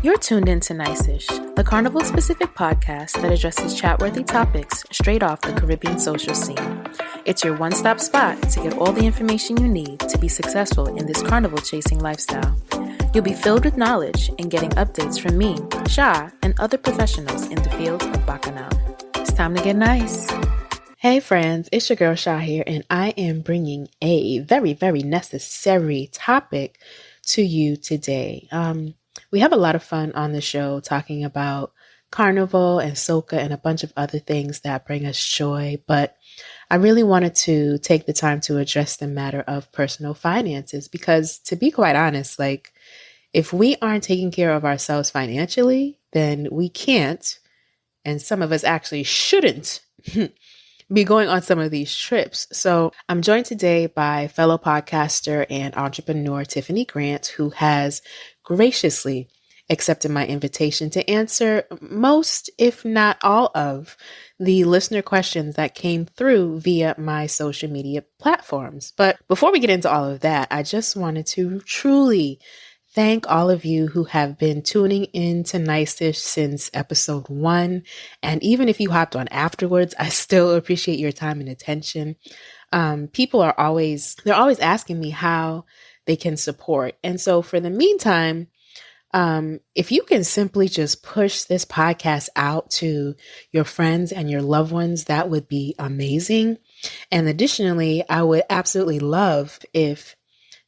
You're tuned in to Nice-ish, the Carnival-specific podcast that addresses chat-worthy topics straight off the Caribbean social scene. It's your one-stop spot to get all the information you need to be successful in this carnival-chasing lifestyle. You'll be filled with knowledge and getting updates from me, Sha, and other professionals in the field of Bacchanal. It's time to get nice. Hey friends, it's your girl Sha here, and I am bringing a very, very necessary topic to you today. We have a lot of fun on the show talking about Carnival and soca and a bunch of other things that bring us joy, but I really wanted to take the time to address the matter of personal finances because, to be quite honest, if we aren't taking care of ourselves financially, then we can't, and some of us actually shouldn't be going on some of these trips. So I'm joined today by fellow podcaster and entrepreneur Tiffany Grant, who has graciously accepted my invitation to answer most, if not all, of the listener questions that came through via my social media platforms. But before we get into all of that, I just wanted to truly thank all of you who have been tuning in to Nice-ish since episode 1. And even if you hopped on afterwards, I still appreciate your time and attention. People are always asking me how they can support. And so for the meantime, if you can simply just push this podcast out to your friends and your loved ones, that would be amazing. And additionally, I would absolutely love if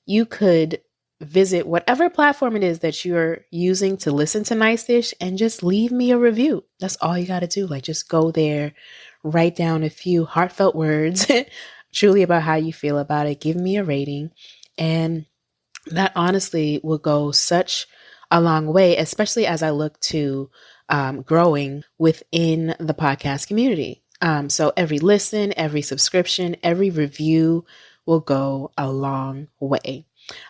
you could visit whatever platform it is that you're using to listen to Nice-ish and just leave me a review. That's all you got to do. Just go there, write down a few heartfelt words, truly about how you feel about it. Give me a rating. And that honestly will go such a long way, especially as I look to growing within the podcast community. So every listen, every subscription, every review will go a long way.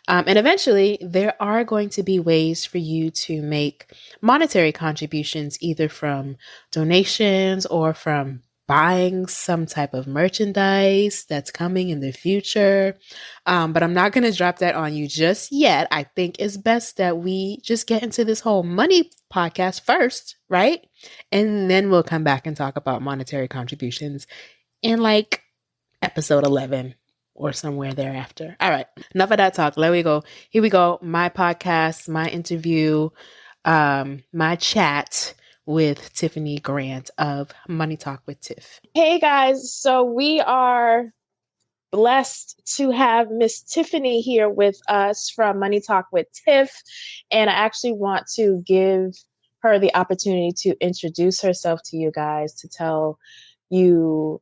And eventually, there are going to be ways for you to make monetary contributions, either from donations or from buying some type of merchandise that's coming in the future. But I'm not going to drop that on you just yet. I think it's best that we just get into this whole money podcast first, right? And then we'll come back and talk about monetary contributions in episode 11. Or somewhere thereafter. All right. Enough of that talk. Here we go. My podcast, my interview, my chat with Tiffany Grant of Money Talk with Tiff. Hey guys. So we are blessed to have Miss Tiffany here with us from Money Talk with Tiff. And I actually want to give her the opportunity to introduce herself to you guys, to tell you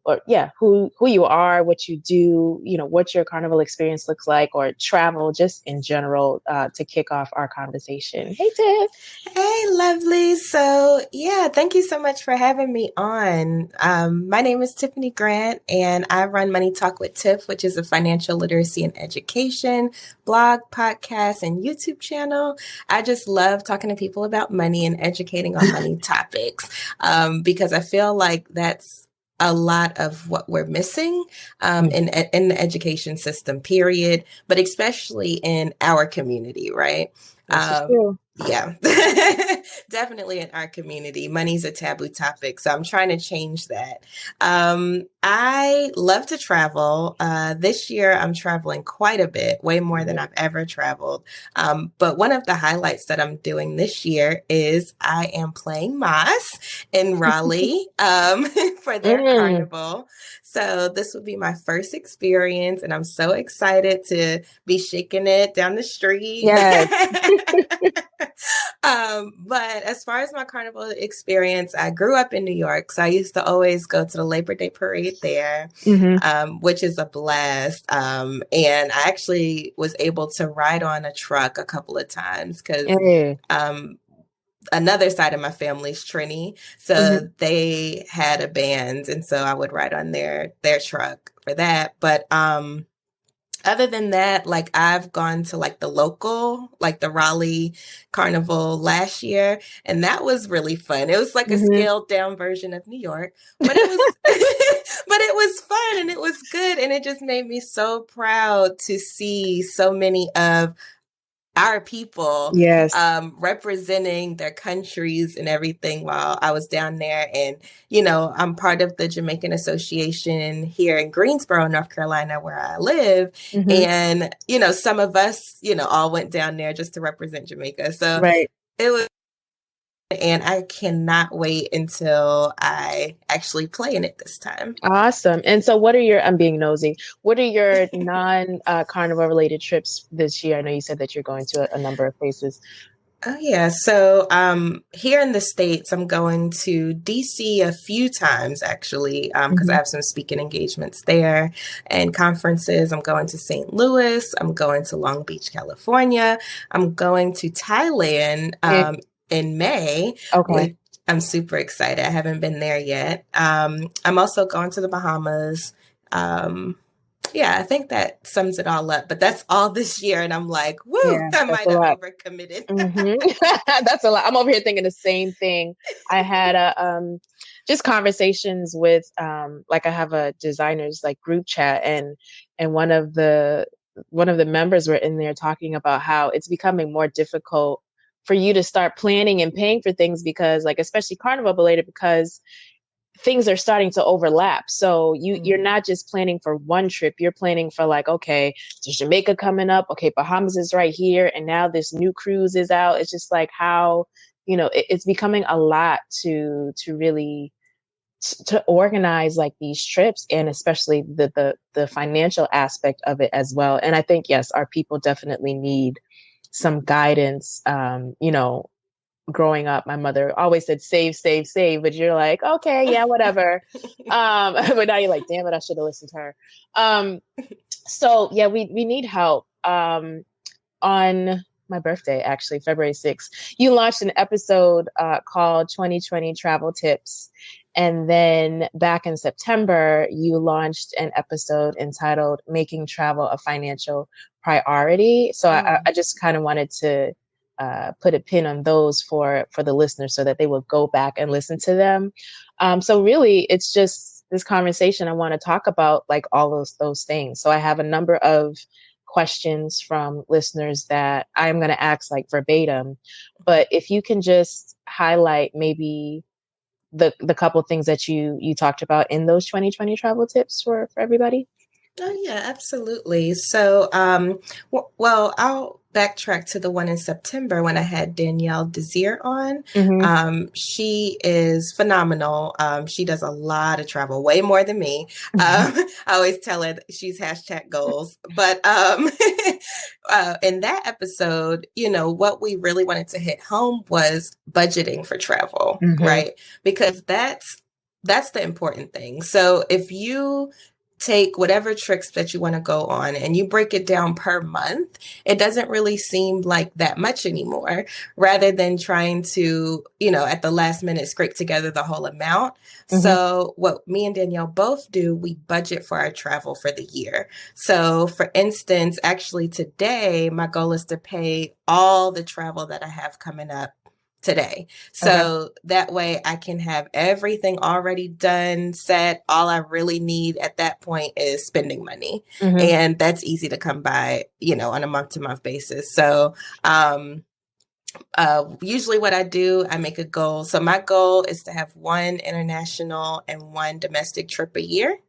who you are, what you do, what your carnival experience looks like, or travel just in general, to kick off our conversation. Hey Tiff. Hey lovely. So thank you so much for having me on. My name is Tiffany Grant and I run Money Talk with Tiff, which is a financial literacy and education blog, podcast, and YouTube channel. I just love talking to people about money and educating on money topics, because I feel like that's a lot of what we're missing in the education system, period, but especially in our community, right? Yeah, definitely in our community. Money's a taboo topic, so I'm trying to change that. I love to travel. This year, I'm traveling quite a bit, way more than I've ever traveled. But one of the highlights that I'm doing this year is I am playing Moss in Raleigh for their carnival. So this will be my first experience, and I'm so excited to be shaking it down the street. Yes. But as far as my carnival experience, I grew up in New York, so I used to always go to the Labor Day parade there, which is a blast. And I actually was able to ride on a truck a couple of times because another side of my family's Trini, so they had a band, and so I would ride on their truck for that. But other than that, I've gone to the local, the Raleigh Carnival last year, and that was really fun. It was a scaled down version of New York, but it was but it was fun and it was good, and it just made me so proud to see so many of our people, Yes. representing their countries and everything while I was down there. And, I'm part of the Jamaican Association here in Greensboro, North Carolina, where I live. Mm-hmm. And, some of us, all went down there just to represent Jamaica. So Right. it was, and I cannot wait until I actually play in it this time. Awesome. And so what are your, I'm being nosy, what are your Carnival related trips this year? I know you said that you're going to a number of places. Oh yeah. So here in the States, I'm going to DC a few times actually, because I have some speaking engagements there and conferences. I'm going to St. Louis. I'm going to Long Beach, California. I'm going to Thailand in May, Okay. which I'm super excited. I haven't been there yet. I'm also going to the Bahamas. Yeah, I think that sums it all up. But that's all this year, and I'm like, woo, Yeah, I that's might a have lot. overcommitted. That's a lot. I'm over here thinking the same thing. I had just conversations with like I have a designers like group chat, and one of the members were in there talking about how it's becoming more difficult for you to start planning and paying for things because like especially Carnival related because things are starting to overlap. So you're not just planning for one trip, you're planning for like, okay, there's Jamaica coming up. Okay, Bahamas is right here. And now this new cruise is out. It's just like how, it's becoming a lot to really to organize like these trips and especially the financial aspect of it as well. And I think, yes, our people definitely need some guidance, growing up, my mother always said, save, save, save. But you're like, okay, yeah, whatever. But now you're like, damn it, I should have listened to her. So yeah, we need help. On my birthday, actually, February 6th, you launched an episode called 2020 Travel Tips. And then back in September, you launched an episode entitled Making Travel a Financial Priority. So I just kind of wanted to put a pin on those for the listeners so that they will go back and listen to them. So really, it's just this conversation. I want to talk about like all those things. So I have a number of questions from listeners that I'm going to ask like verbatim. But if you can just highlight maybe the couple things that you talked about in those 2020 travel tips for everybody. Oh yeah, absolutely. So, well, I'll backtrack to the one in September when I had Danielle Desir on. She is phenomenal. She does a lot of travel, way more than me. I always tell her that she's hashtag goals. But in that episode, what we really wanted to hit home was budgeting for travel, right? Because that's the important thing. So if you take whatever trips that you want to go on and you break it down per month, it doesn't really seem like that much anymore, rather than trying to, at the last minute scrape together the whole amount. So what me and Danielle both do, we budget for our travel for the year. So for instance, actually today, my goal is to pay all the travel that I have coming up today. So that way I can have everything already done, set. All I really need at that point is spending money. And that's easy to come by, on a month-to-month basis. So usually what I do, I make a goal. So my goal is to have one international and one domestic trip a year.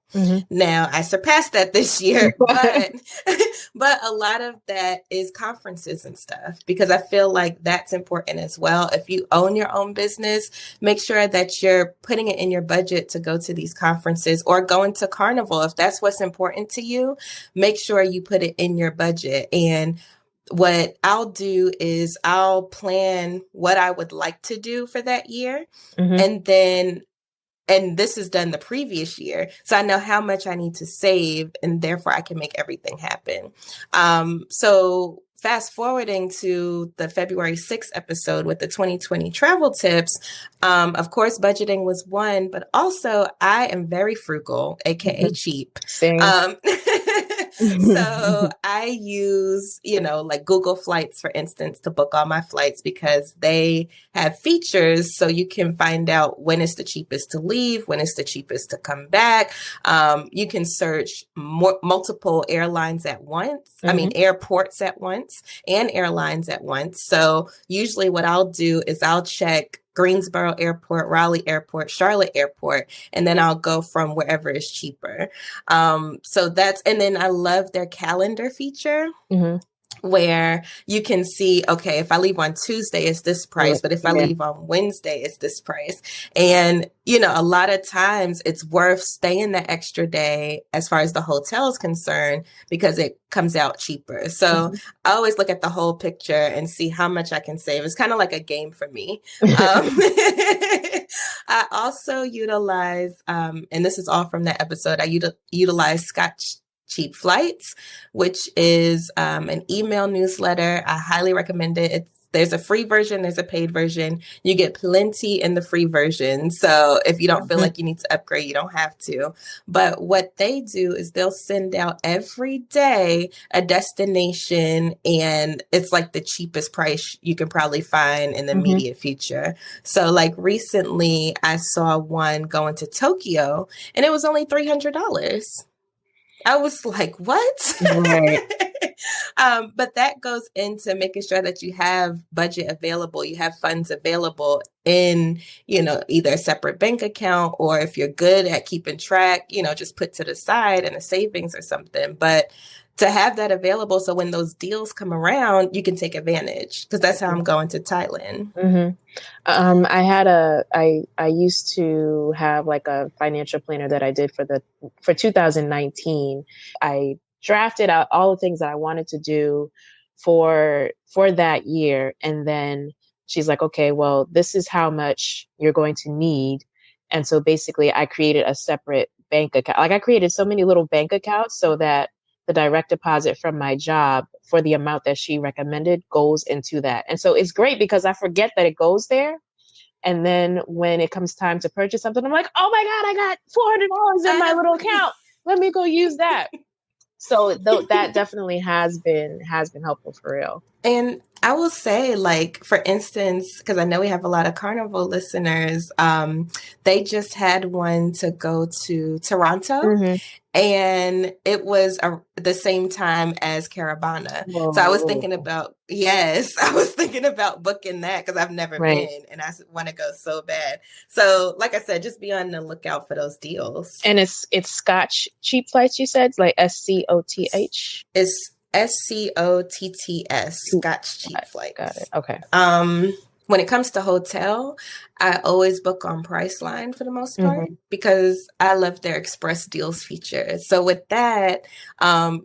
Now I surpassed that this year, but a lot of that is conferences and stuff, because I feel like that's important as well. If you own your own business, make sure that you're putting it in your budget to go to these conferences or going to Carnival. If that's what's important to you, make sure you put it in your budget. And what I'll do is I'll plan what I would like to do for that year. And this is done the previous year. So I know how much I need to save, and therefore I can make everything happen. So fast forwarding to the February 6th episode with the 2020 travel tips, of course, budgeting was one, but also I am very frugal, AKA cheap. Same. So I use, like Google Flights, for instance, to book all my flights because they have features so you can find out when it's the cheapest to leave, when it's the cheapest to come back. You can search multiple airlines at once. I mean, airports at once and airlines at once. So usually what I'll do is I'll check Greensboro Airport, Raleigh Airport, Charlotte Airport, and then I'll go from wherever is cheaper. And then I love their calendar feature. Where you can see, okay, if I leave on Tuesday, it's this price, but if I leave on Wednesday, it's this price. And, a lot of times it's worth staying the extra day as far as the hotel is concerned, because it comes out cheaper. So I always look at the whole picture and see how much I can save. It's kind of like a game for me. I also utilize, and this is all from that episode, I utilize Scotch Cheap Flights, which is an email newsletter. I highly recommend it. There's a free version, there's a paid version. You get plenty in the free version. So if you don't feel like you need to upgrade, you don't have to. But what they do is they'll send out every day a destination, and it's like the cheapest price you can probably find in the immediate future. So like recently I saw one going to Tokyo and it was only $300. I was like, what? Right. But that goes into making sure that you have budget available, you have funds available in, either a separate bank account, or if you're good at keeping track, just put to the side in a savings or something. But to have that available, so when those deals come around, you can take advantage, because that's how I'm going to Thailand. I used to have like a financial planner that I did for 2019. I drafted out all the things that I wanted to do for that year. And then she's like, okay, well, this is how much you're going to need. And so basically I created a separate bank account. Like I created so many little bank accounts so that the direct deposit from my job for the amount that she recommended goes into that. And so it's great because I forget that it goes there. And then when it comes time to purchase something, I'm like, oh my God, I got $400 in my little account. Let me go use that. So that definitely has been helpful for real. And I will say, like, for instance, because I know we have a lot of Carnival listeners, they just had one to go to Toronto, and it was the same time as Caravana. Whoa. So I was thinking about, booking that because I've never been, and I want to go so bad. So like I said, just be on the lookout for those deals. And it's Scotch Cheap Flights, you said? It's like SCOTH? It's SCOTTS, Scotch Cheap Flights. Got it. Okay. When it comes to hotel, I always book on Priceline for the most part because I love their express deals feature. So with that,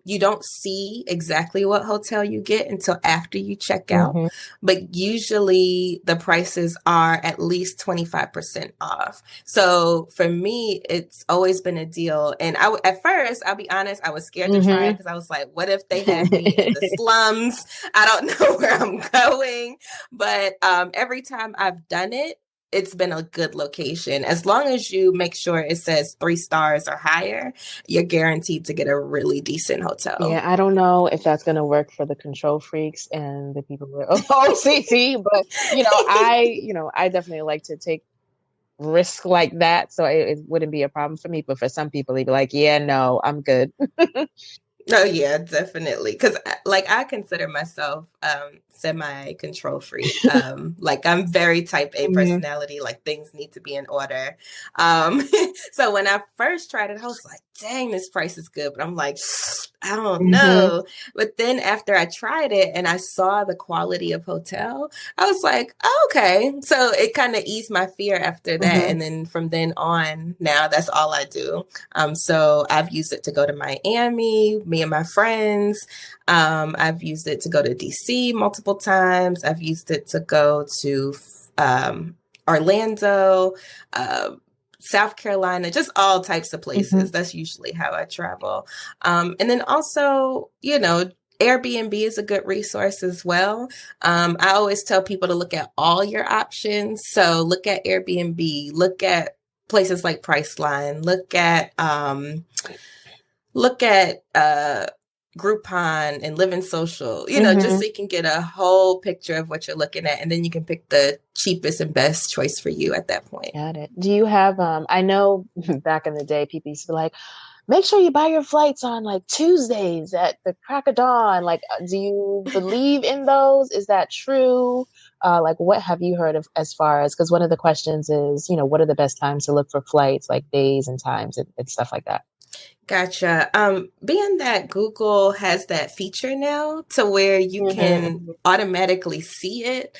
you don't see exactly what hotel you get until after you check out. But usually the prices are at least 25% off. So for me, it's always been a deal. And at first, I'll be honest, I was scared to try it because I was like, what if they have me in the slums? I don't know where I'm going. But every time I've done it, it's been a good location. As long as you make sure it says 3 stars or higher, you're guaranteed to get a really decent hotel. Yeah, I don't know if that's going to work for the control freaks and the people who are OCD, but I definitely like to take risk like that, so it wouldn't be a problem for me. But for some people, they'd be like, "Yeah, no, I'm good." Oh yeah, definitely. Because I consider myself semi-control freak. Like I'm very type A personality. Like things need to be in order. So when I first tried it, I was like, dang, this price is good. But I'm like, I don't know. But then after I tried it and I saw the quality of hotel, I was like, oh, okay. So it kind of eased my fear after that. And then from then on, now that's all I do. So I've used it to go to Miami, me and my friends. I've used it to go to DC multiple times. I've used it to go to Orlando, South Carolina, just all types of places. That's usually how I travel. And then also, Airbnb is a good resource as well. I always tell people to look at all your options. So look at Airbnb, look at places like Priceline, look at Groupon and Living Social, you know, just Mm-hmm. so you can get a whole picture of what you're looking at. And then you can pick the cheapest and best choice for you at that point. Got it. Do you have, I know back in the day, people used to be like, make sure you buy your flights on like Tuesdays at the crack of dawn. Like, do you believe in those? Is that true? Like, what have you heard of as far as, because one of the questions is, you know, what are the best times to look for flights, like days and times and stuff like that? Gotcha. Being that Google has that feature now to where you can Mm-hmm. automatically see it,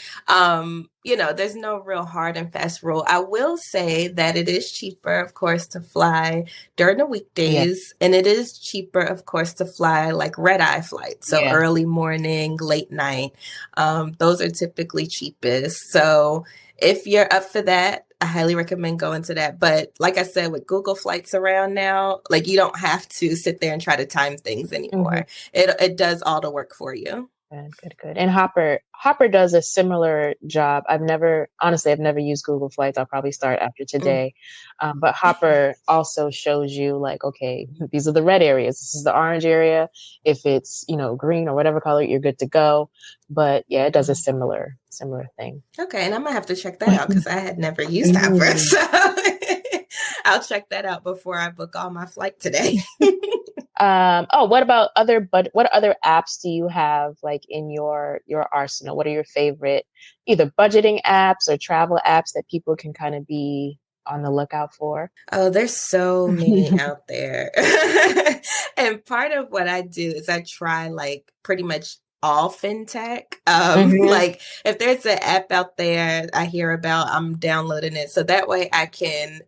you know, there's no real hard and fast rule. I will say that it is cheaper, of course, to fly during the Yeah. weekdays, and it is cheaper, of course, to fly like red-eye flights, so Yeah. early morning, late night. Those are typically cheapest. So if you're up for that, I highly recommend going to that. But like I said, with Google Flights around now, like you don't have to sit there and try to time things Mm-hmm. anymore. It does all the work for you. Good. And Hopper does a similar job. Honestly, I've never used Google Flights. I'll probably start after Mm. today. But Hopper also shows you like, okay, these are the red areas. This is the orange area. If it's, you know, green or whatever color, you're good to go. But yeah, it does a similar thing. Okay, and I'm gonna have to check that out because I had never used Hopper, Mm. so I'll check that out before I book all my flight today. What other apps do you have like in your arsenal? What are your favorite either budgeting apps or travel apps that people can kind of be on the lookout for? Oh, there's so many out there. And part of what I do is I try like pretty much all fintech. Mm-hmm. Like if there's an app out there I hear about, I'm downloading it. So that way I can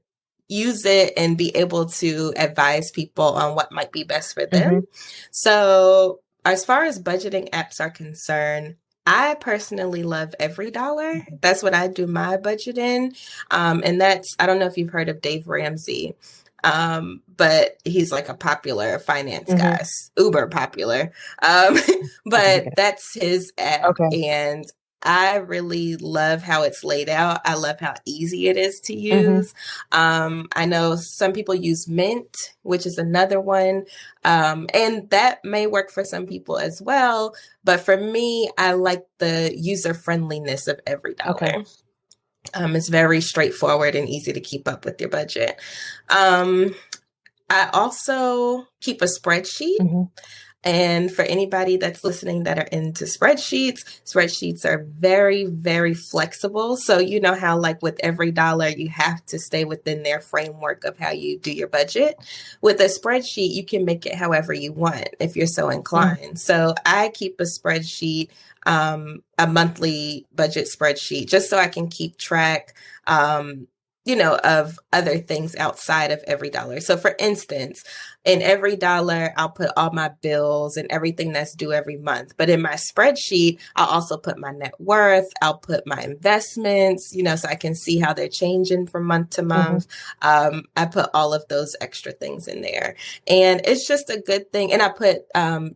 use it and be able to advise people on what might be best for Mm-hmm. them. So as far as budgeting apps are concerned, I personally love Every Dollar. That's what I do my budget in. And that's, I don't know if you've heard of Dave Ramsey, but he's like a popular finance Mm-hmm. guy, uber popular. Um, but that's his app. Okay. And I really love how it's laid out. I love how easy it is to Mm-hmm. use. I know some people use Mint, which is another one. And that may work for some people as well. But for me, I like the user friendliness of Every Dollar. Okay. It's very straightforward and easy to keep up with your budget. I also keep a spreadsheet. Mm-hmm. And for anybody that's listening that are into spreadsheets are very, very flexible. So you know how like with Every Dollar, you have to stay within their framework of how you do your budget. With a spreadsheet, you can make it however you want if you're so inclined. So I keep a spreadsheet, a monthly budget spreadsheet, just so I can keep track, you know, of other things outside of Every Dollar. So for instance, in Every Dollar, I'll put all my bills and everything that's due every month. But in my spreadsheet, I'll also put my net worth. I'll put my investments, you know, so I can see how they're changing from month to month. I put all of those extra things in there. And it's just a good thing. And I put,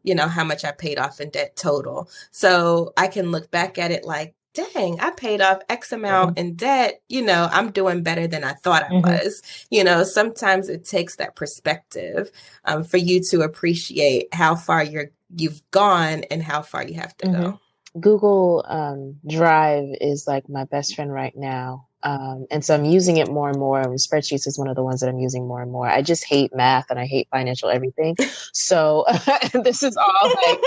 you know, how much I paid off in debt total. So I can look back at it like, dang, I paid off X amount in debt. You know, I'm doing better than I thought I was. You know, sometimes it takes that perspective for you to appreciate how far you've gone and how far you have to go. Google Drive is like my best friend right now. And so I'm using it more and more. And spreadsheets is one of the ones that I'm using more and more. I just hate math and I hate financial everything. So this is all like,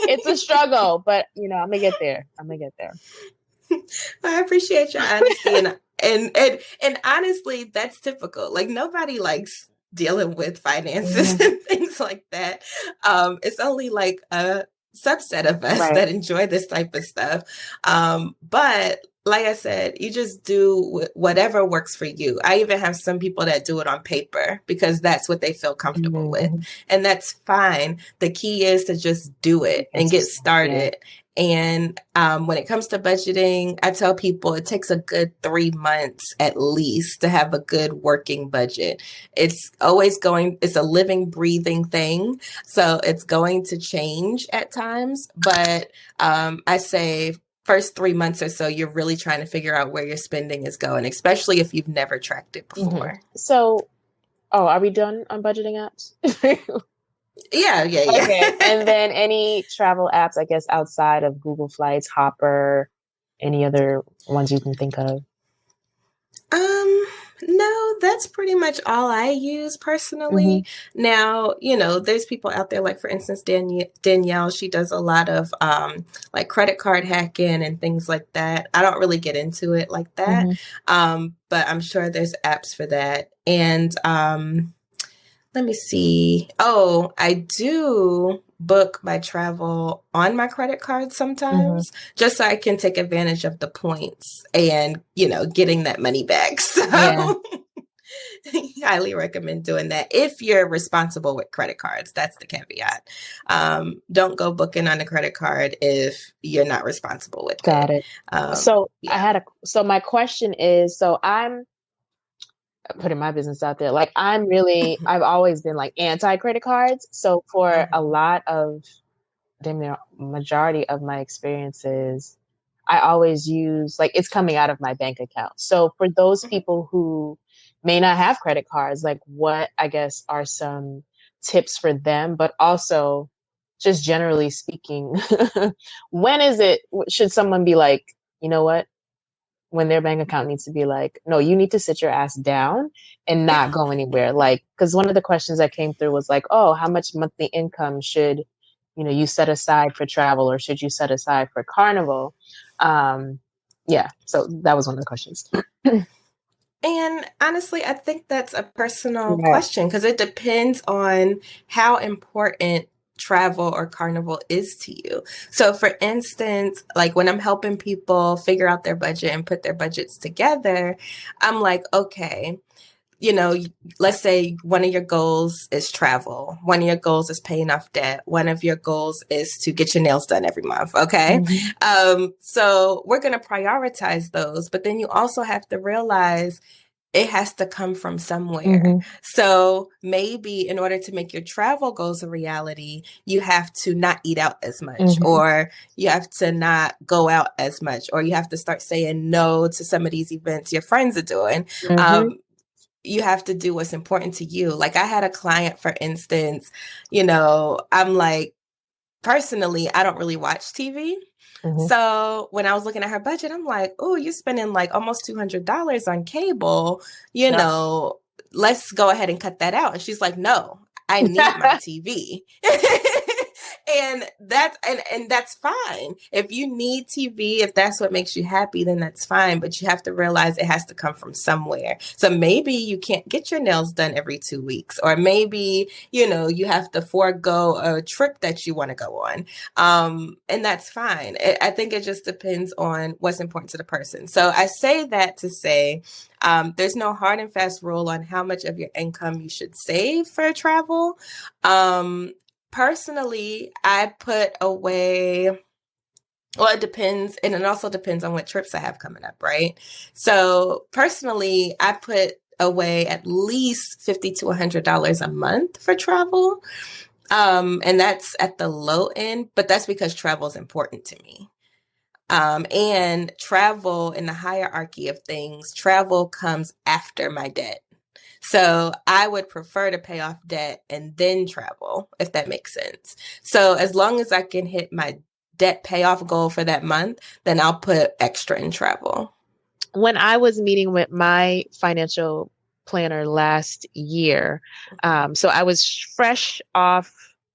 it's a struggle, but you know, I'm gonna get there. I appreciate your honesty and honestly, that's typical. Like nobody likes dealing with finances and things like that. It's only like a subset of us that enjoy this type of stuff. But like I said, you just do whatever works for you. I even have some people that do it on paper because that's what they feel comfortable with. And that's fine. The key is to just do it and get started. And when it comes to budgeting, I tell people it takes a good 3 months at least to have a good working budget. It's a living, breathing thing. So it's going to change at times. But I say first 3 months or so, you're really trying to figure out where your spending is going, especially if you've never tracked it before. So, are we done on budgeting apps? Yeah. Okay. And then any travel apps, I guess, outside of Google Flights, Hopper, any other ones you can think of? Um, no, that's pretty much all I use Mm-hmm. personally. Now, there's people out there, like for instance, Danielle, she does a lot of like credit card hacking and things like that. I don't really get into it like that. Mm-hmm. But I'm sure there's apps for that. And let me see. Oh, I do book my travel on my credit card Mm-hmm. sometimes, just so I can take advantage of the points and, getting that money back. Yeah, So highly recommend doing that if you're responsible with credit cards. That's the caveat. Don't go booking on a credit card if you're not responsible with got it. it. So Yeah. so my question is, so I'm putting my business out there. Like I've always been like anti credit cards. So for a Mhm. lot of damn near majority of my experiences, I always use like it's coming out of my bank account. So for those people who may not have credit cards, like what I guess are some tips for them, but also just generally speaking, when is it, should someone be like, you know what? When their bank account needs to be like, no, you need to sit your ass down and not Yeah. go anywhere. Like, because one of the questions that came through was like, oh, how much monthly income should, you set aside for travel, or should you set aside for Carnival? Um, yeah, so that was one of the questions. And honestly, I think that's a personal Yeah. question because it depends on how important travel or carnival is to you. So, for instance, like when I'm helping people figure out their budget and put their budgets together, I'm like, okay, you know, let's say one of your goals is travel, one of your goals is paying off debt, one of your goals is to get your nails done every month. Okay. Mm-hmm. So we're going to prioritize those, but then you also have to realize it has to come from somewhere. Mm-hmm. So maybe in order to make your travel goals a reality, you have to not eat out as much, Mm-hmm. or you have to not go out as much, or you have to start saying no to some of these events your friends are doing. Mm-hmm. You have to do what's important to you. Like I had a client, for instance, I'm like, personally, I don't really watch TV. Mm-hmm. So when I was looking at her budget, I'm like, oh, you're spending like almost $200 on cable, Yep. let's go ahead and cut that out. And she's like, no, I need my TV. And that's fine. If you need TV, if that's what makes you happy, then that's fine. But you have to realize it has to come from somewhere. So maybe you can't get your nails done every 2 weeks, or maybe, you have to forego a trip that you want to go on. And that's fine. I think it just depends on what's important to the person. So I say that to say, there's no hard and fast rule on how much of your income you should save for travel. Personally, I put away, well, it depends, and it also depends on what trips I have coming up, right? So personally, I put away at least $50 to $100 a month for travel. And that's at the low end, but that's because travel is important to me. And travel in the hierarchy of things, travel comes after my debt. So I would prefer to pay off debt and then travel, if that makes sense. So as long as I can hit my debt payoff goal for that month, then I'll put extra in travel. When I was meeting with my financial planner last year, so I was fresh off,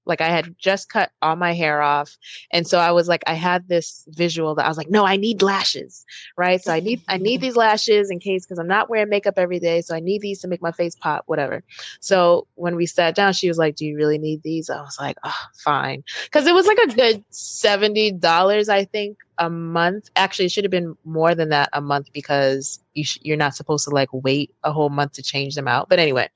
like I had just cut all my hair off. And so I was like, I had this visual that I was like, no, I need lashes, right? So I need these lashes in case, because I'm not wearing makeup every day. So I need these to make my face pop, whatever. So when we sat down, she was like, do you really need these? I was like, oh, fine. Because it was like a good $70, I think, a month. Actually, it should have been more than that a month, because you're not supposed to like wait a whole month to change them out. But anyway,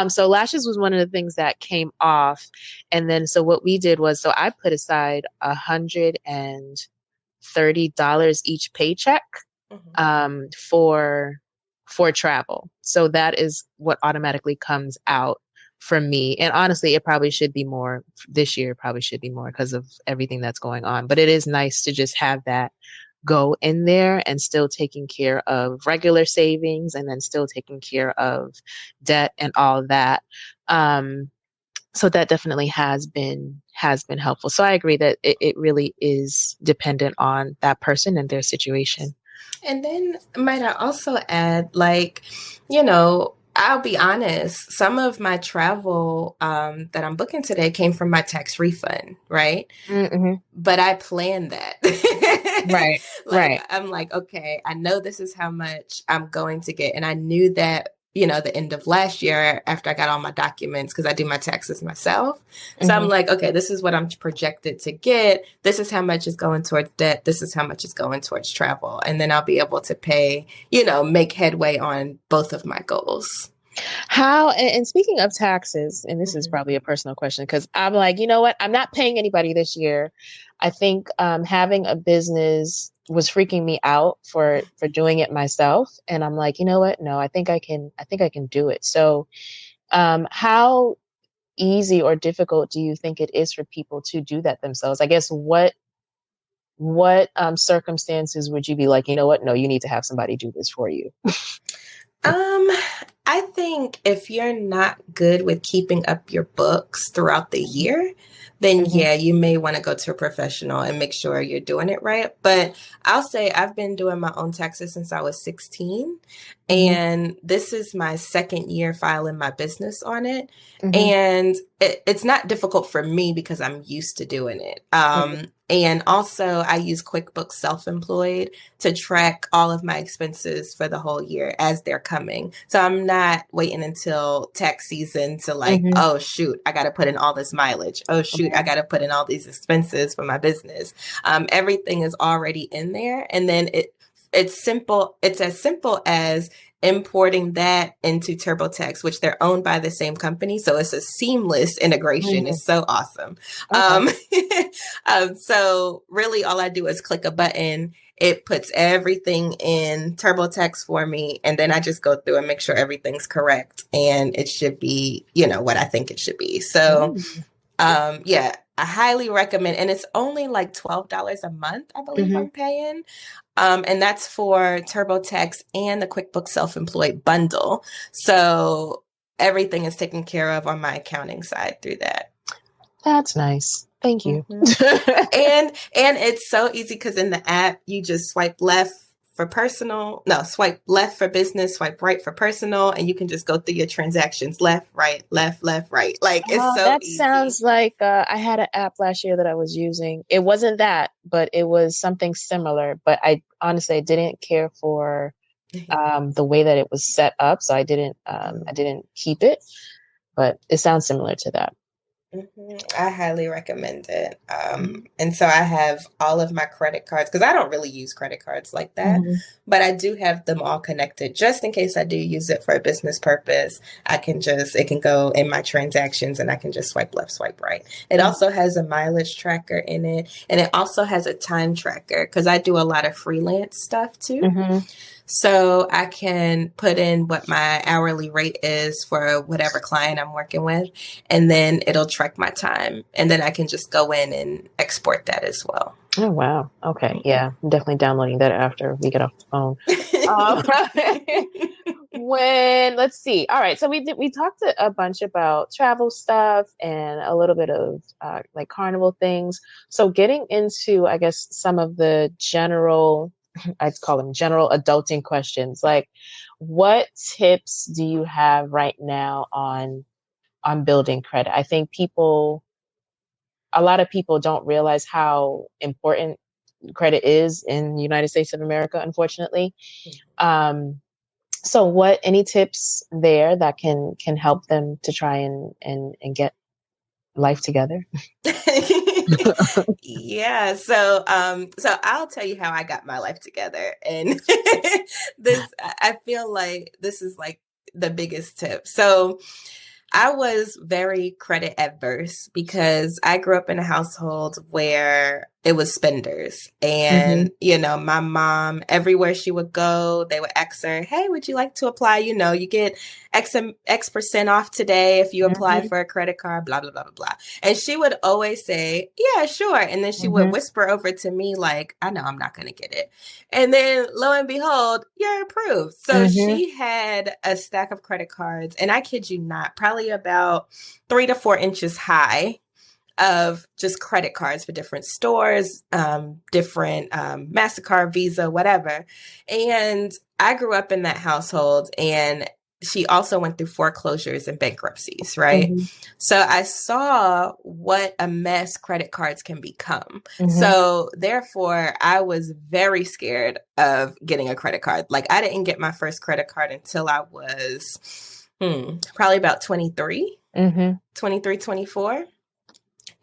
so lashes was one of the things that came off. And then so what we did was, so I put aside $130 each paycheck for travel. So that is what automatically comes out from me. And honestly, it probably should be more this year, probably should be more because of everything that's going on. But it is nice to just have that go in there and still taking care of regular savings, and then still taking care of debt and all that. Um, So that definitely has been helpful. So I agree that it really is dependent on that person and their situation. And then might I also add, like, you know, I'll be honest, some of my travel that I'm booking today came from my tax refund, right? Mm-hmm. But I planned that. Right, Like, right. I'm like, okay, I know this is how much I'm going to get. And I knew that, you know, the end of last year after I got all my documents, because I do my taxes myself. So I'm Mm-hmm. like, okay, this is what I'm projected to get. This is how much is going towards debt. This is how much is going towards travel. And then I'll be able to pay, you know, make headway on both of my goals. How, and speaking of taxes, and this is Mhm. probably a personal question because I'm like, you know what? I'm not paying anybody this year. I think having a business was freaking me out for doing it myself, and I'm like, you know what? No, I think I can. I think I can do it. So, how easy or difficult do you think it is for people to do that themselves? I guess what circumstances would you be like, you know what? No, you need to have somebody do this for you. Um, I think if you're not good with keeping up your books throughout the year, then Hmm. yeah, you may want to go to a professional and make sure you're doing it right. But I'll say I've been doing my own taxes since I was 16, Hmm. and this is my second year filing my business on it. Hmm. And it's not difficult for me because I'm used to doing it. Hmm. And also I use QuickBooks Self-Employed to track all of my expenses for the whole year as they're coming. So I'm not waiting until tax season to like, Hmm. oh shoot, I got to put in all this mileage. Oh shoot, I got to put in all these expenses for my business. Everything is already in there, and then it's simple. It's as simple as importing that into TurboTax, which they're owned by the same company. So it's a seamless integration. Hmm. It's so awesome. Okay. Um, so really all I do is click a button. It puts everything in TurboTax for me. And then I just go through and make sure everything's correct. And it should be, you know, what I think it should be. So, Mm. yeah, I highly recommend. And it's only like $12 a month, I believe Hmm. I'm paying. And that's for TurboTax and the QuickBooks Self-Employed bundle. So everything is taken care of on my accounting side through that. That's nice. Thank you. Hmm. And it's so easy because in the app you just swipe left for personal, no, swipe left for business, swipe right for personal, and you can just go through your transactions left, right, left, left, right. Like it's so That easy. sounds like I had an app last year that I was using. It wasn't that, but it was something similar. But I honestly I didn't care for the way that it was set up, so I didn't keep it. But it sounds similar to that. I highly recommend it. Hmm. And so I have all of my credit cards because I don't really use credit cards like that, Hmm. but I do have them all connected just in case I do use it for a business purpose. It can go in my transactions and I can just swipe left, swipe right. It also has a mileage tracker in it, and it also has a time tracker because I do a lot of freelance stuff too. Hmm. So I can put in what my hourly rate is for whatever client I'm working with, and then it'll track my time. And then I can just go in and export that as well. Oh wow. Okay. Yeah, I'm definitely downloading that after we get off the phone. Um, when let's see. All right, so we talked a bunch about travel stuff and a little bit of like carnival things. So getting into, I guess, some of the general, I'd call them general adulting questions. Like, what tips do you have right now on building credit? I think a lot of people don't realize how important credit is in the United States of America, unfortunately. Um, so any tips there that can help them to try and get life together? Yeah, so I'll tell you how I got my life together. And I feel like this is like the biggest tip. So I was very credit adverse because I grew up in a household where it was spenders. Mm-hmm. And, you know, my mom, everywhere she would go, they would ask her, hey, would you like to apply? You know, you get X percent off today if you apply Mm-hmm. for a credit card, blah, blah, blah, blah, blah. And she would always say, yeah, sure. And then she would Mm-hmm. whisper over to me, like, I know I'm not going to get it. And then lo and behold, you're approved. So Mm-hmm. she had a stack of credit cards, and I kid you not, probably about 3 to 4 inches high of just credit cards for different stores, different MasterCard, Visa, whatever. And I grew up in that household, and she also went through foreclosures and bankruptcies, right? Mm-hmm. So I saw what a mess credit cards can become. Mm-hmm. So therefore, I was very scared of getting a credit card. Like, I didn't get my first credit card until I was probably about 23, Mm-hmm. 23, 24.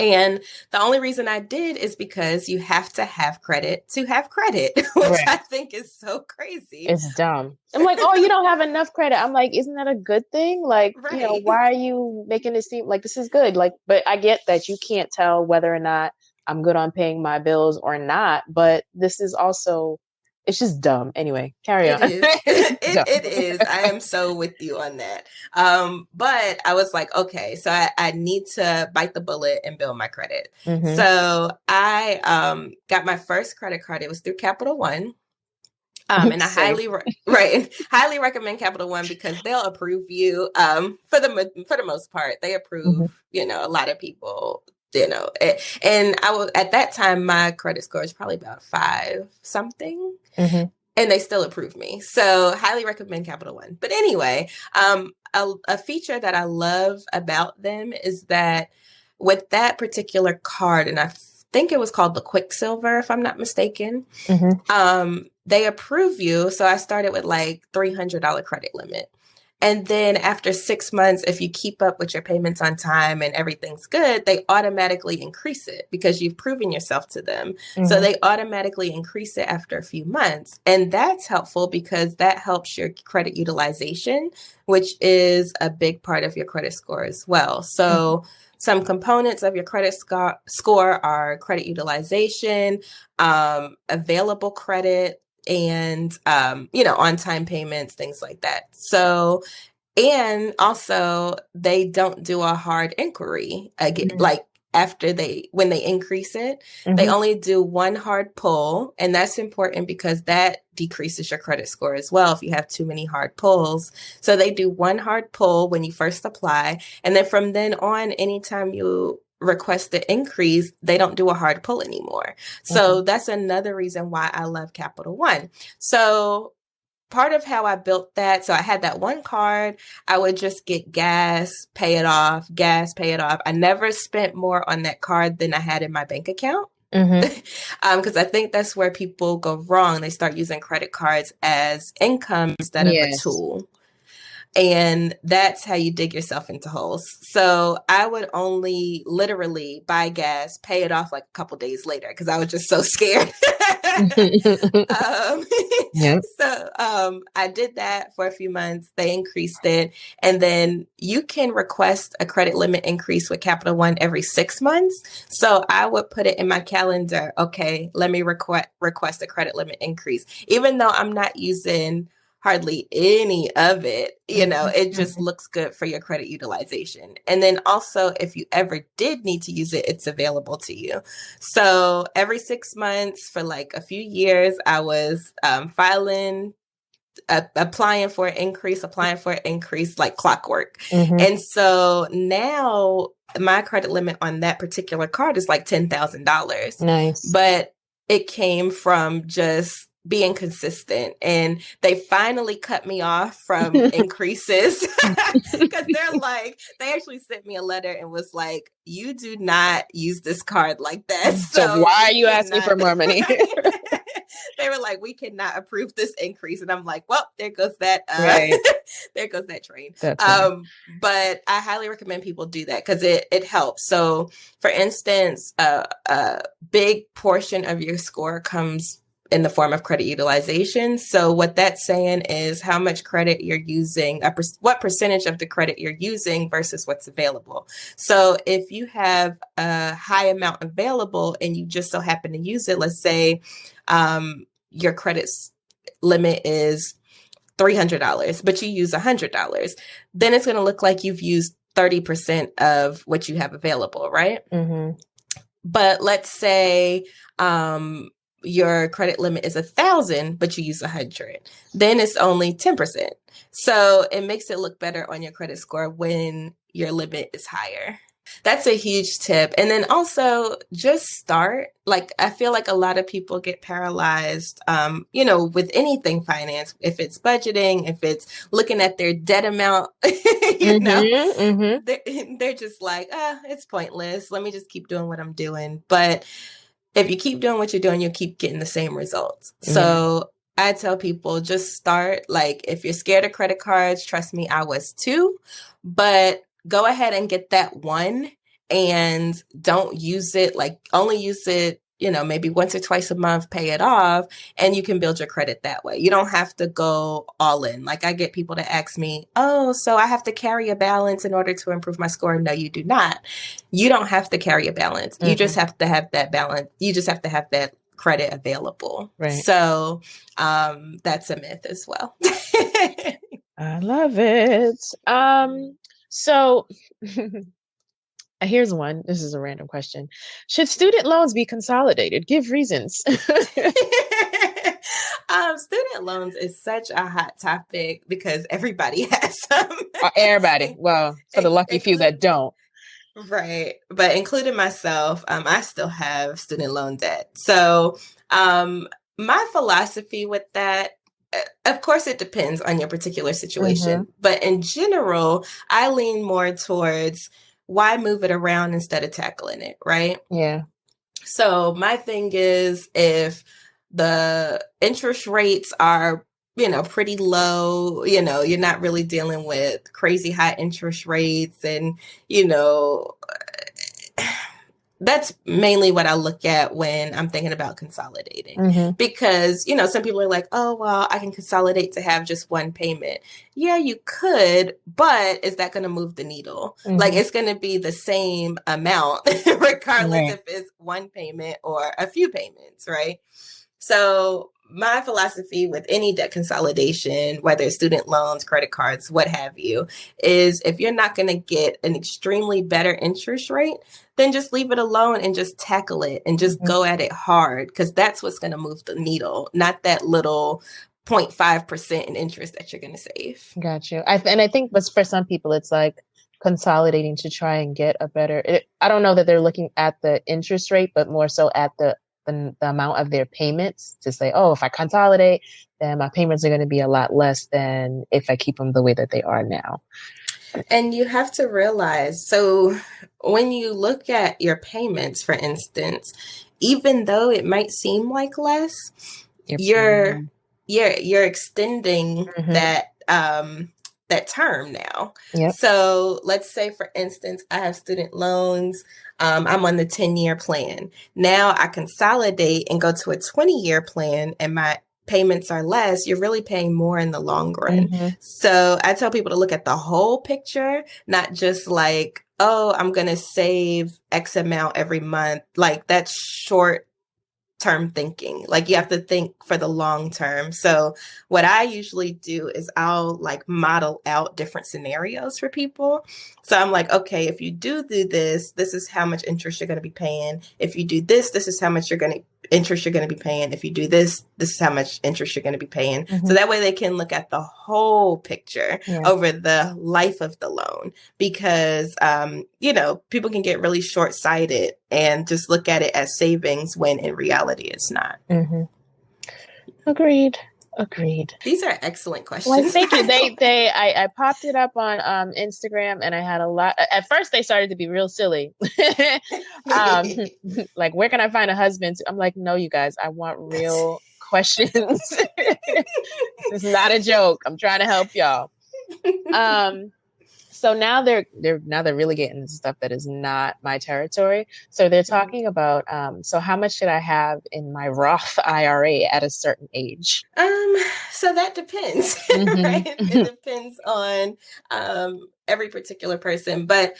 And the only reason I did is because you have to have credit to have credit, which Right. I think is so crazy. It's dumb. I'm like, oh, you don't have enough credit. I'm like, isn't that a good thing? Like, you know, Right. why are you making it seem like this is good? Like, but I get that you can't tell whether or not I'm good on paying my bills or not. But this is also, it's just dumb. Anyway, carry on. It is. Dumb. It is. I am so with you on that. But I was like, okay, so I need to bite the bullet and build my credit. Mm-hmm. So I got my first credit card. It was through Capital One. And I Same. highly recommend Capital One because they'll approve you. For the most part, they approve. Mm-hmm. You know, a lot of people. You know, and I was at that time my credit score is probably about 5 something, Mm-hmm. and they still approve me. So highly recommend Capital One. But anyway, a feature that I love about them is that with that particular card, and I think it was called the Quicksilver, if I'm not mistaken. Mm-hmm. They approve you. So I started with like $300 credit limit. And then after 6 months, if you keep up with your payments on time and everything's good, they automatically increase it because you've proven yourself to them. Mm-hmm. So they automatically increase it after a few months. And that's helpful because that helps your credit utilization, which is a big part of your credit score as well. So some components of your credit score are credit utilization, available credit, and on-time payments, things like that. So, and also they don't do a hard inquiry again. Mm-hmm. Like when they increase it, they Mm-hmm. only do one hard pull, and that's important because that decreases your credit score as well if you have too many hard pulls. So they do one hard pull when you first apply, and then from then on, anytime you request the increase, they don't do a hard pull anymore. So that's another reason why I love Capital One. So part of how I built that, so I had that one card, I would just get gas, pay it off, gas, pay it off. I never spent more on that card than I had in my bank account. Because I think that's where people go wrong. They start using credit cards as income instead of a tool. And that's how you dig yourself into holes. So I would only literally buy gas, pay it off like a couple days later because I was just so scared. So I did that for a few months. They increased it. And then you can request a credit limit increase with Capital One every 6 months. So I would put it in my calendar. Okay, let me request a credit limit increase. Even though I'm not using hardly any of it, it just looks good for your credit utilization. And then also, if you ever did need to use it, it's available to you. So every 6 months for like a few years, I was applying for an increase like clockwork. And so now my credit limit on that particular card is like $10,000. Nice. But it came from just being consistent, and they finally cut me off from increases because they actually sent me a letter and was like, you do not use this card like that. So why are you asking for more money? They were like, we cannot approve this increase. And I'm like, well, there goes that. There goes that train. But I highly recommend people do that because it helps. So for instance, a big portion of your score comes in the form of credit utilization. So what that's saying is how much credit you're using, what percentage of the credit you're using versus what's available. So if you have a high amount available and you just so happen to use it, let's say your credit limit is $300, but you use $100, then it's going to look like you've used 30% of what you have available, right? Mm-hmm. But let's say your credit limit is 1,000, but you use 100, then it's only 10%. So it makes it look better on your credit score when your limit is higher. That's a huge tip. And then also just start. Like, I feel like a lot of people get paralyzed, with anything finance, if it's budgeting, if it's looking at their debt amount, they're just like, it's pointless. Let me just keep doing what I'm doing. But if you keep doing what you're doing, you'll keep getting the same results. Mm-hmm. So I tell people just start. Like, if you're scared of credit cards, trust me, I was too, but go ahead and get that one and don't use it, like only use it, maybe once or twice a month, pay it off, and you can build your credit that way. You don't have to go all in. Like, I get people to ask me, oh, so I have to carry a balance in order to improve my score. No, you do not. You don't have to carry a balance. Mm-hmm. You just have to have that balance. You just have to have that credit available. Right. So that's a myth as well. I love it. So here's one. This is a random question. Should student loans be consolidated? Give reasons. Student loans is such a hot topic because everybody has some. Everybody. Well, for the lucky few that don't. Right. But including myself, I still have student loan debt. So my philosophy with that, of course, it depends on your particular situation. Mm-hmm. But in general, I lean more towards why move it around instead of tackling it, right? Yeah. So my thing is, if the interest rates are, pretty low, you're not really dealing with crazy high interest rates and, that's mainly what I look at when I'm thinking about consolidating. Mm-hmm. Because, some people are like, oh, well, I can consolidate to have just one payment. Yeah, you could, but is that going to move the needle? Mm-hmm. Like, it's going to be the same amount, regardless if it's one payment or a few payments, right? So my philosophy with any debt consolidation, whether it's student loans, credit cards, what have you, is if you're not going to get an extremely better interest rate, then just leave it alone and just tackle it and just go at it hard, because that's what's going to move the needle, not that little 0.5% in interest that you're going to save. Got you. I think for some people, it's like consolidating to try and get a better, I don't know that they're looking at the interest rate, but more so at the amount of their payments, to say, oh, if I consolidate, then my payments are going to be a lot less than if I keep them the way that they are now. And you have to realize, so when you look at your payments, for instance, even though it might seem like less, you're extending that term now. Yep. So let's say, for instance, I have student loans. I'm on the 10-year plan. Now I consolidate and go to a 20-year plan and my payments are less. You're really paying more in the long run. Mm-hmm. So I tell people to look at the whole picture, not just like, oh, I'm going to save X amount every month. Like, that's short term thinking. Like, you have to think for the long term. So what I usually do is I'll like model out different scenarios for people. So I'm like, okay, if you do this, this is how much interest you're going to be paying. If you do this, this is how much interest you're going to be paying. If you do this, this is how much interest you're going to be paying. Mm-hmm. So that way they can look at the whole picture over the life of the loan, because, people can get really short-sighted and just look at it as savings when in reality it's not. Mm-hmm. Agreed. These are excellent questions. Well, thank you. I popped it up on Instagram, and I had a lot. At first, they started to be real silly. Like, where can I find a husband? I'm like, no, you guys, I want real questions. This is not a joke. I'm trying to help y'all. So now they're really getting into stuff that is not my territory. So they're talking about so how much should I have in my Roth IRA at a certain age? So that depends, right? It depends on every particular person, but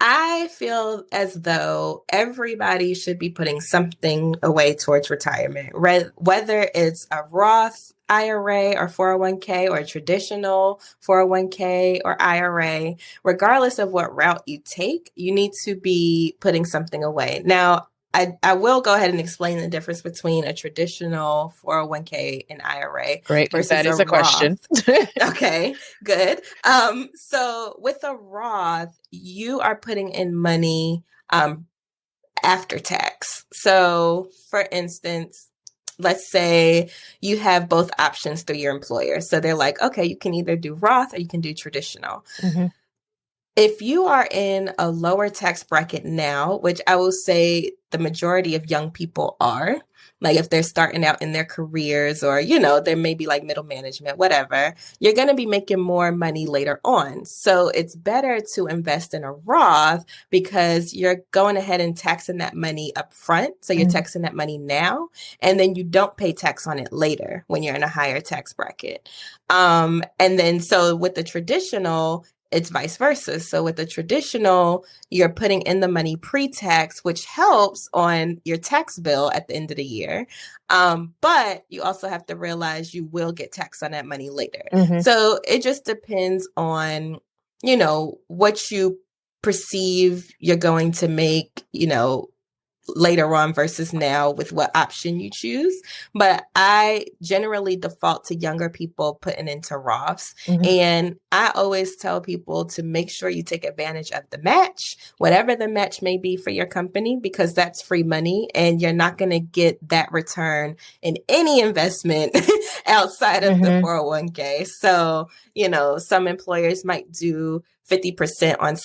I feel as though everybody should be putting something away towards retirement, whether it's a Roth IRA or 401k or a traditional 401k or IRA. Regardless of what route you take, you need to be putting something away. Now, I will go ahead and explain the difference between a traditional 401k and IRA Great, because versus that is a question. Okay, good. So with a Roth, you are putting in money after tax. So for instance, let's say you have both options through your employer. So they're like, okay, you can either do Roth or you can do traditional. If you are in a lower tax bracket now, which I will say the majority of young people are, like if they're starting out in their careers or, there may be like middle management, whatever, you're going to be making more money later on. So it's better to invest in a Roth because you're going ahead and taxing that money up front. So you're taxing that money now, and then you don't pay tax on it later when you're in a higher tax bracket. And then so with the traditional, it's vice versa. So with the traditional, you're putting in the money pre-tax, which helps on your tax bill at the end of the year. But you also have to realize you will get taxed on that money later. So it just depends on, what you perceive you're going to make, later on versus now with what option you choose. But I generally default to younger people putting into Roths. And I always tell people to make sure you take advantage of the match, whatever the match may be for your company, because that's free money and you're not going to get that return in any investment outside of the 401k. So, some employers might do 50% on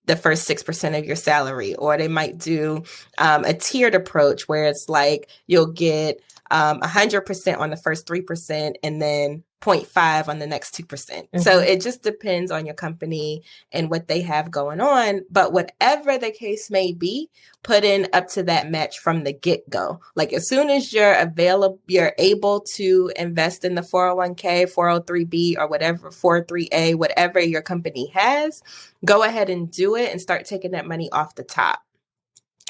the first 6% of your salary, or they might do a tiered approach where it's like you'll get 100% on the first 3% and then 0.5 on the next 2%. So it just depends on your company and what they have going on. But whatever the case may be, put in up to that match from the get-go. Like as soon as you're able to invest in the 401k, 403b, or whatever, 403a, whatever your company has, go ahead and do it and start taking that money off the top.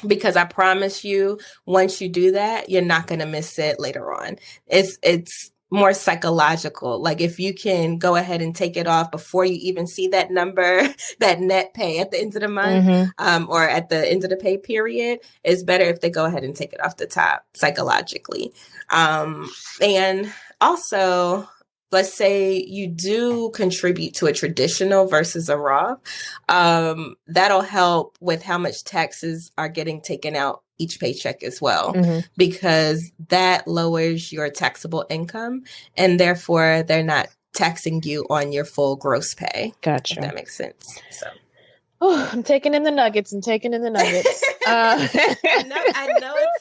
Because I promise you, once you do that, you're not going to miss it later on. It's more psychological. Like if you can go ahead and take it off before you even see that number, that net pay at the end of the month, or at the end of the pay period, it's better if they go ahead and take it off the top psychologically. And also, let's say you do contribute to a traditional versus a Roth, that'll help with how much taxes are getting taken out each paycheck as well, because that lowers your taxable income and therefore they're not taxing you on your full gross pay. Gotcha. If that makes sense. So. Oh, I'm taking in the nuggets. I know it's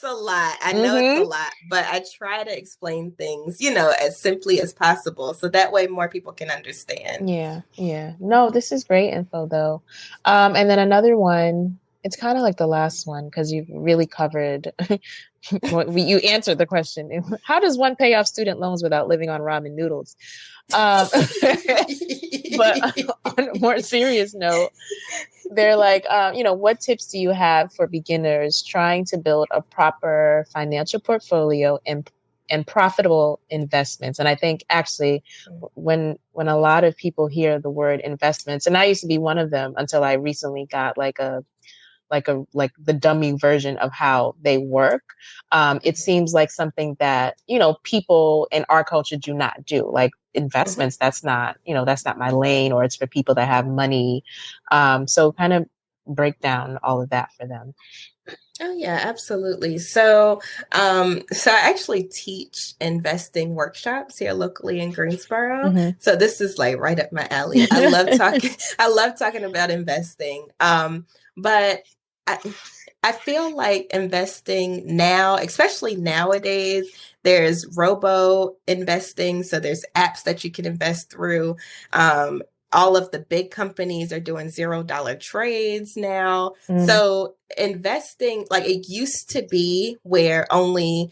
a lot. It's a lot, but I try to explain things, as simply as possible. So that way more people can understand. Yeah. No, this is great info though. And then another one, it's kind of like the last one because you've really covered, you answered the question. How does one pay off student loans without living on ramen noodles? But on a more serious note, they're like, what tips do you have for beginners trying to build a proper financial portfolio and profitable investments? And I think actually when a lot of people hear the word investments, and I used to be one of them until I recently got like the dummy version of how they work. It seems like something that, people in our culture do not do. Like investments, that's not my lane, or it's for people that have money. So kind of break down all of that for them. Oh yeah, absolutely. So I actually teach investing workshops here locally in Greensboro. So this is like right up my alley. I love talking about investing. But I feel like investing now, especially nowadays, there's robo investing. So there's apps that you can invest through. all of the big companies are doing $0 trades now. Mm. So investing, like it used to be where only,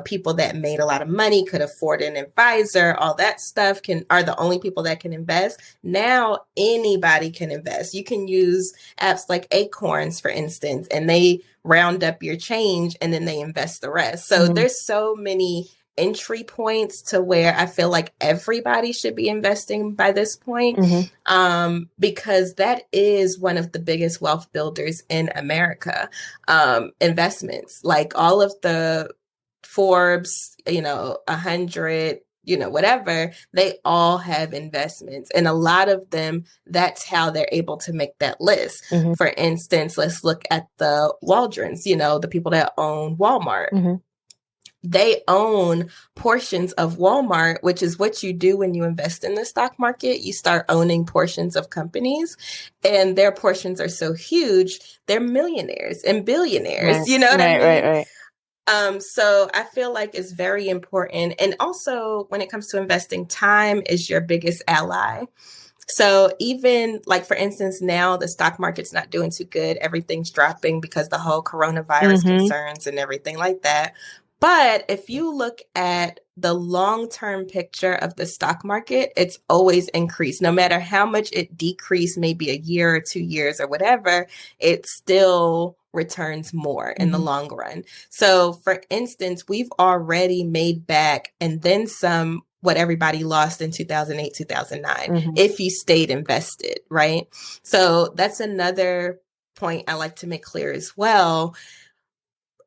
people that made a lot of money could afford an advisor, all that stuff are the only people that can invest. Now anybody can invest. You can use apps like Acorns, for instance, and they round up your change and then they invest the rest. So there's so many entry points to where I feel like everybody should be investing by this point, because that is one of the biggest wealth builders in America. Investments, like all of the Forbes, 100, whatever, they all have investments. And a lot of them, that's how they're able to make that list. For instance, let's look at the Waldrons, the people that own Walmart. They own portions of Walmart, which is what you do when you invest in the stock market. You start owning portions of companies, and their portions are so huge, they're millionaires and billionaires. Right. You know what I mean? Right. So I feel like it's very important. And also when it comes to investing, time is your biggest ally. So even like, for instance, now the stock market's not doing too good. Everything's dropping because the whole coronavirus concerns and everything like that. But if you look at the long-term picture of the stock market, it's always increased. No matter how much it decreased, maybe a year or 2 years or whatever, it still returns more in the long run. So for instance, we've already made back and then some what everybody lost in 2008, 2009, if you stayed invested, right? So that's another point I like to make clear as well.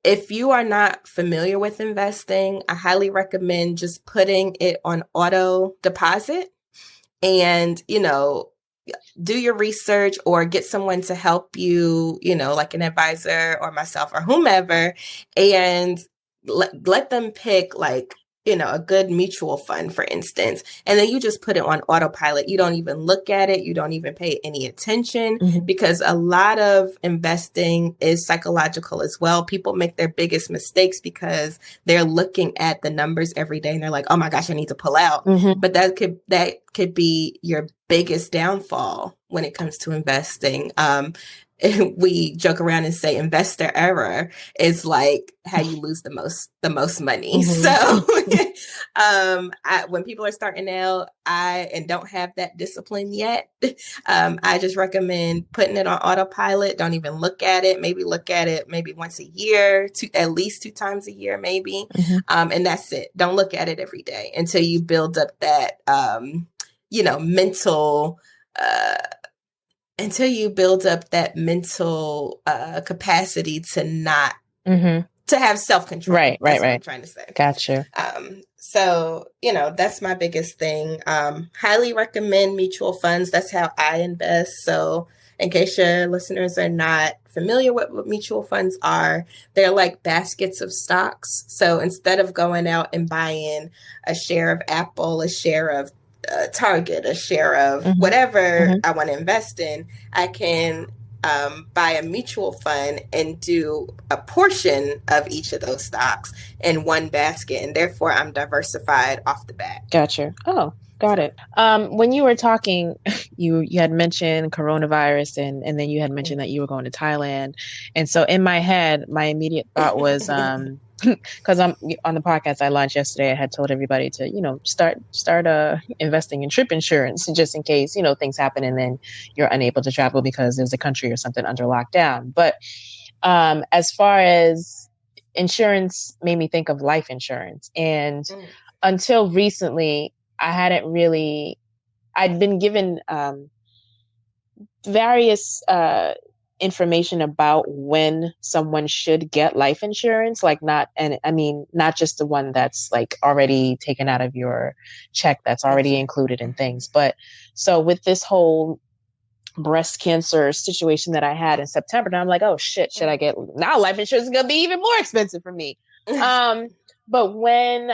If you are not familiar with investing, I highly recommend just putting it on auto deposit and, do your research or get someone to help you, like an advisor or myself or whomever, and let them pick like, a good mutual fund, for instance, and then you just put it on autopilot. You don't even look at it. You don't even pay any attention, because a lot of investing is psychological as well. People make their biggest mistakes because they're looking at the numbers every day and they're like, oh my gosh, I need to pull out. But that could be your biggest downfall when it comes to investing. We joke around and say investor error is like how you lose the most money. So when people are starting out and don't have that discipline yet, I just recommend putting it on autopilot. Don't even look at it. Maybe look at it maybe once a year, at least 2 times a year, maybe. And that's it. Don't look at it every day until you build up that, mental, until you build up that mental capacity to not to have self-control. Right. What I'm trying to say. Gotcha. So, that's my biggest thing. Highly recommend mutual funds. That's how I invest. So in case your listeners are not familiar with what mutual funds are, they're like baskets of stocks. So instead of going out and buying a share of Apple, a share of Target, a share of whatever I want to invest in, I can buy a mutual fund and do a portion of each of those stocks in one basket. And therefore, I'm diversified off the bat. Gotcha. Oh, got it. When you were talking, you had mentioned coronavirus and then you had mentioned that you were going to Thailand. And so in my head, my immediate thought was, because I'm on the podcast I launched yesterday, I had told everybody to, start investing in trip insurance just in case, things happen and then you're unable to travel because there's a country or something under lockdown. But as far as insurance made me think of life insurance. And until recently, I'd been given various information about when someone should get life insurance, not just the one that's like already taken out of your check that's already included in things. But so with this whole breast cancer situation that I had in September, now I'm like, oh shit, should I get now life insurance is going to be even more expensive for me. But when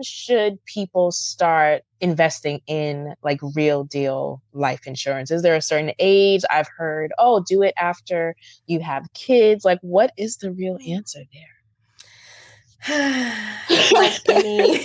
should people start investing in like real deal life insurance? Is there a certain age? I've heard, do it after you have kids. Like, what is the real answer there? Like any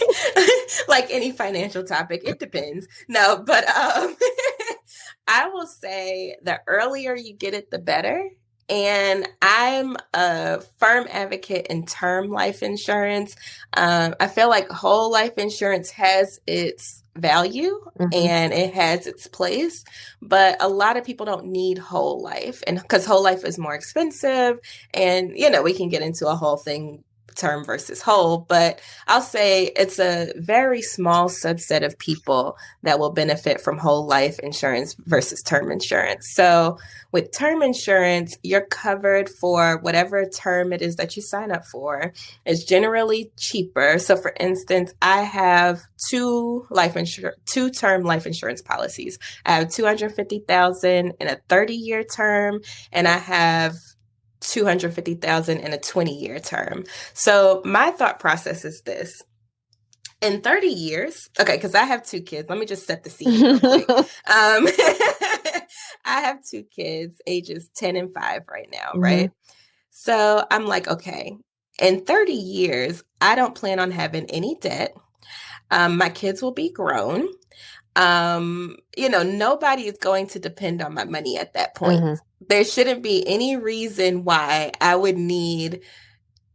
like any financial topic, it depends. No, but I will say the earlier you get it, the better. And I'm a firm advocate in term life insurance. I feel like whole life insurance has its value and it has its place, but a lot of people don't need whole life, and because whole life is more expensive, and we can get into a whole thing, term versus whole, but I'll say it's a very small subset of people that will benefit from whole life insurance versus term insurance. So with term insurance, you're covered for whatever term it is that you sign up for. It's generally cheaper. So for instance, I have two term life insurance policies. I have $250,000 in a 30-year term, and I have $250,000 in a 20-year term. So my thought process is this. In 30 years, okay, because I have two kids. Let me just set the scene real quick. I have two kids, ages 10 and 5 right now, right? So I'm like, okay, in 30 years, I don't plan on having any debt. My kids will be grown. Nobody is going to depend on my money at that point. There shouldn't be any reason why I would need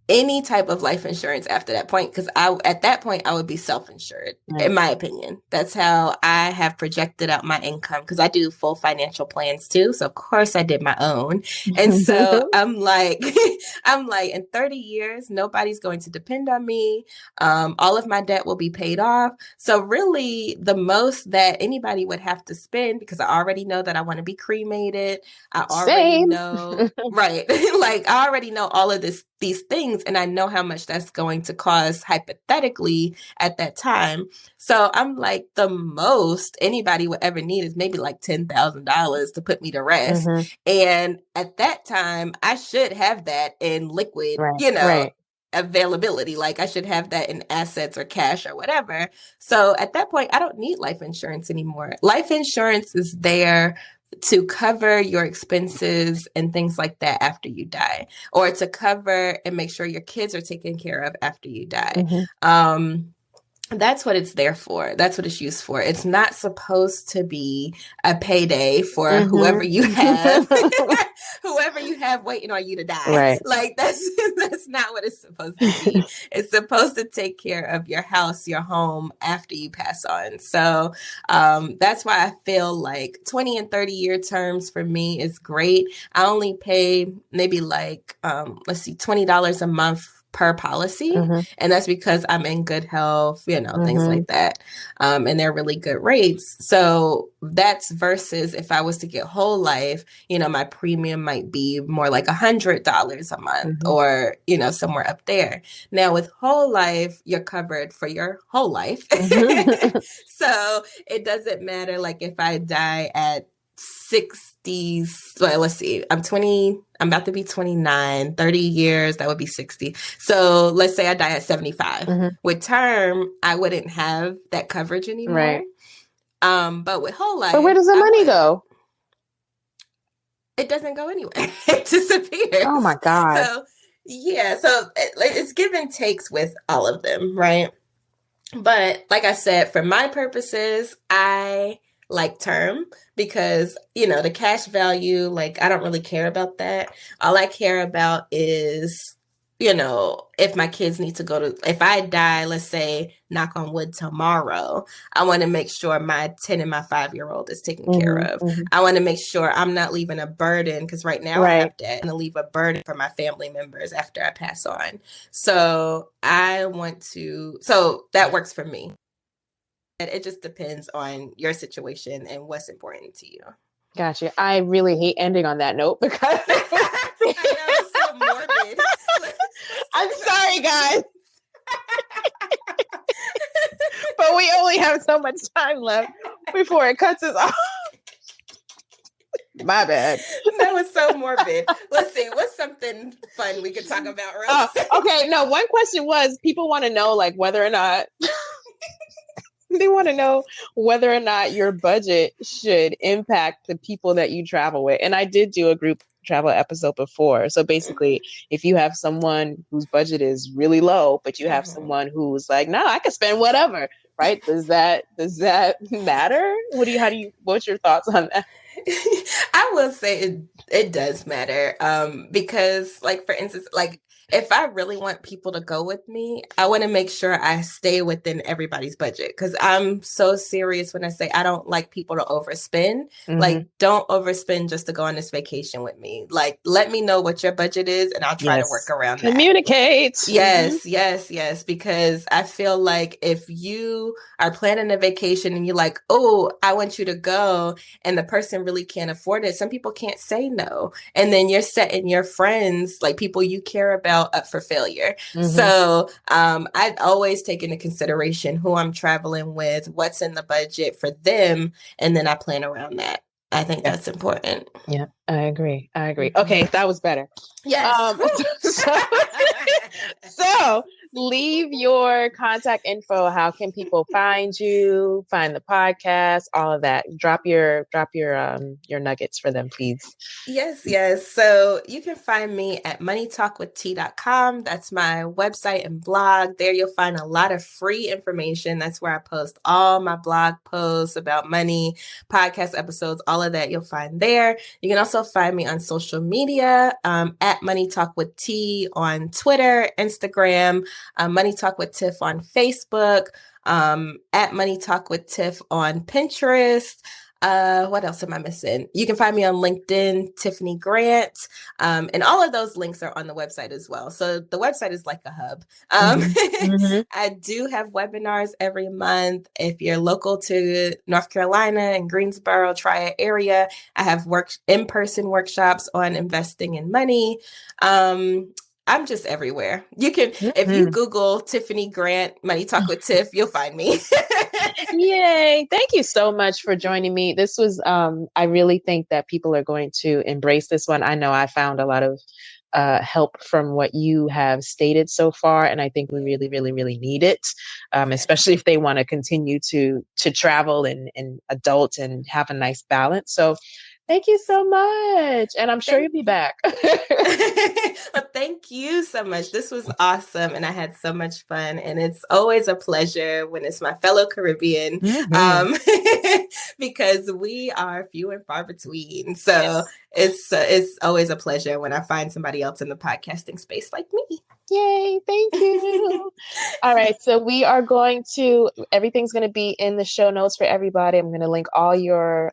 any type of life insurance after that point, because at that point I would be self-insured, in my opinion. That's how I have projected out my income, because I do full financial plans too. So of course I did my own. And so I'm like, in 30 years, nobody's going to depend on me. All of my debt will be paid off. So really the most that anybody would have to spend, because I already know that I want to be cremated. I already know, right. Like I already know all of these things, and I know how much that's going to cost hypothetically at that time. So I'm like, the most anybody would ever need is maybe like $10,000 to put me to rest. And at that time, I should have that in liquid, availability. Like I should have that in assets or cash or whatever. So at that point, I don't need life insurance anymore. Life insurance is there to cover your expenses and things like that after you die, or to cover and make sure your kids are taken care of after you die. That's what it's there for. That's what it's used for. It's not supposed to be a payday for whoever you have, waiting on you to die. Right. Like that's not what it's supposed to be. It's supposed to take care of your house, your home after you pass on. So that's why I feel like 20 and 30-year terms for me is great. I only pay maybe like, $20 a month per policy. And that's because I'm in good health, things like that. And they're really good rates. So that's versus if I was to get whole life, my premium might be more like $100 a month or, somewhere up there. Now with whole life, you're covered for your whole life. So it doesn't matter. Like if I die at 60s, well, let's see, I'm about to be 29, 30 years, that would be 60. So let's say I die at 75. With term, I wouldn't have that coverage anymore. Right. But with whole life. But where does the money go? It doesn't go anywhere. It disappears. Oh my God. So it's give and takes with all of them, right? But like I said, for my purposes, I like term because, the cash value, like I don't really care about that. All I care about is, if my kids need to if I die, let's say, knock on wood, tomorrow, I want to make sure my 10 and my 5-year-old is taken care of. I want to make sure I'm not leaving a burden, because right now I have debt, and to leave a burden for my family members after I pass on. So so that works for me. And it just depends on your situation and what's important to you. Gotcha. I really hate ending on that note because I know, it's so morbid. I'm sorry, guys. But we only have so much time left before it cuts us off. My bad. That was so morbid. Let's see, what's something fun we could talk about real quick? Okay, no, one question was, people want to know like whether or not they want to know whether or not your budget should impact the people that you travel with. And I did do a group travel episode before. So basically, if you have someone whose budget is really low, but you have someone who's like, no, I can spend whatever, right? Does that matter? What's your thoughts on that? I will say it does matter. Because like, for instance, like if I really want people to go with me, I want to make sure I stay within everybody's budget, because I'm so serious when I say I don't like people to overspend. Like, don't overspend just to go on this vacation with me. Like, let me know what your budget is and I'll try to work around that. Communicate. Yes, because I feel like if you are planning a vacation and you're like, oh, I want you to go, and the person really can't afford it, some people can't say no. And then you're setting your friends, like people you care about, up for failure. So I'd always take into consideration who I'm traveling with, what's in the budget for them, and then I plan around that. I think that's important. Yeah, I agree. Okay, that was better. Yes. So leave your contact info. How can people find you, find the podcast, all of that? Drop your nuggets for them, please. Yes. So you can find me at moneytalkwitht.com. That's my website and blog. There you'll find a lot of free information. That's where I post all my blog posts about money, podcast episodes, all of that you'll find there. You can also find me on social media, at Money Talk with T on Twitter, Instagram, Money Talk with Tiff on Facebook, at Money Talk with Tiff on Pinterest. What else am I missing? You can find me on LinkedIn, Tiffany Grant. And all of those links are on the website as well. So the website is like a hub. I do have webinars every month. If you're local to North Carolina and Greensboro, Triad area, I have in-person workshops on investing in money. I'm just everywhere. You can, if you Google Tiffany Grant, Money Talk with Tiff, you'll find me. Yay. Thank you so much for joining me. This was, I really think that people are going to embrace this one. I know I found a lot of help from what you have stated so far. And I think we really, really, really need it, especially if they want to continue to travel and adult and have a nice balance. So thank you so much. And I'm sure you'll be back. Well, thank you so much. This was awesome. And I had so much fun. And it's always a pleasure when it's my fellow Caribbean, because we are few and far between. So it's always a pleasure when I find somebody else in the podcasting space like me. Yay. Thank you. All right. So everything's going to be in the show notes for everybody. I'm going to link all your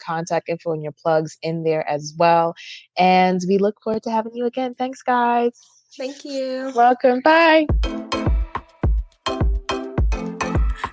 contact info and your plugs in there as well. And we look forward to having you again. Thanks, guys. Thank you. Welcome. Bye.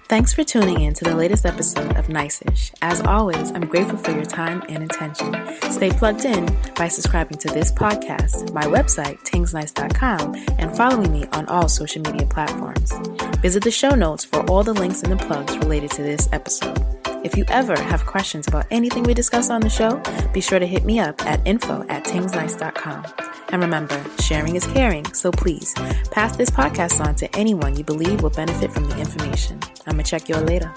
Thanks for tuning in to the latest episode of Nice-ish. As always, I'm grateful for your time and attention. Stay plugged in by subscribing to this podcast, my website, tingznice.com, and following me on all social media platforms. Visit the show notes for all the links and the plugs related to this episode. If you ever have questions about anything we discuss on the show, be sure to hit me up at info@tingznice.com. And remember, sharing is caring, so please pass this podcast on to anyone you believe will benefit from the information. I'm going to check you all later.